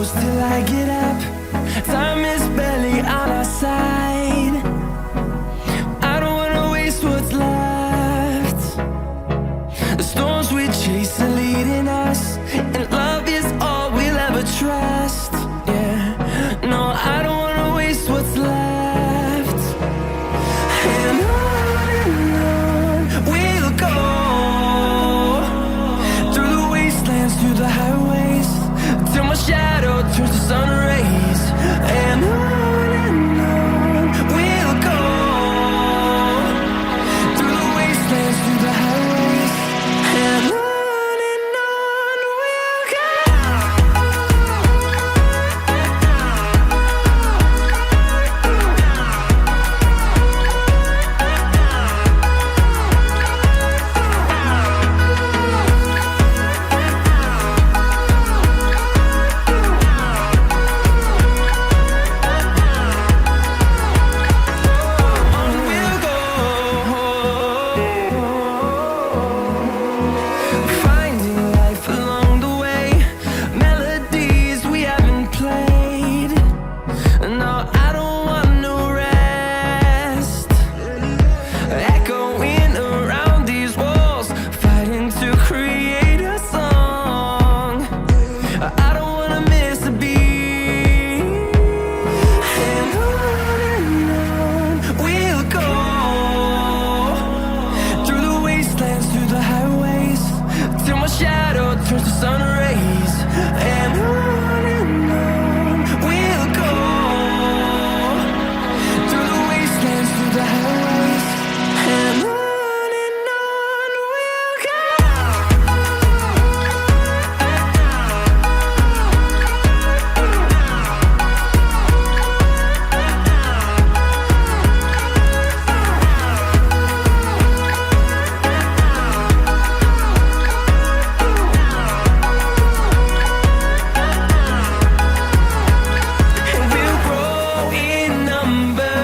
close till I get up. Time is barely on our side. I don't wanna waste what's left. The storms we chase are leading us, and love is all we'll ever trust. Yeah, no, I don't wanna waste what's left. And on we'll go, through the wastelands, through the highways, till my shadow turns to sun rays. And on we'll go, through the wastelands, through the highways, and on we'll go. Finding life along the way, melodies we haven't played. No, I don't want no rest. Echoing around these walls, fighting to create a song. I don't wanna miss a beat. And on we'll go, through the wastelands, through the highways, till my shadow turns to sun rays. And on we'll go, through the wastelands, through the highways, and on we'll go. And we'll grow in number,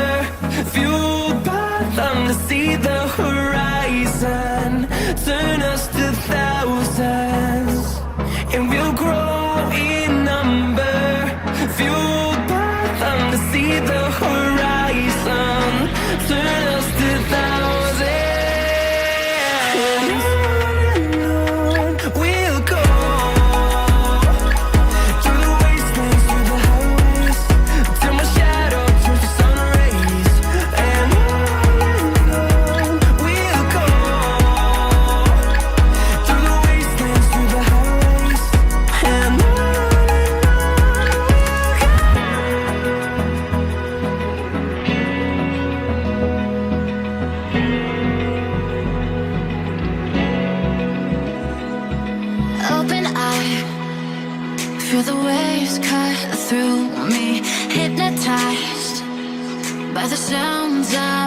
fueled by them to see the horizon, turn us to thousands. And we'll grow in number, fueled by them to see the horizon, turn us to thousands. And on we'll go, through the wastelands, through the highways, till my shadow turns to sun rays. And on we'll go, through the wastelands, through the highways, and on we'll go. Open eye, feel the waves cut through me, hypnotized by the sounds of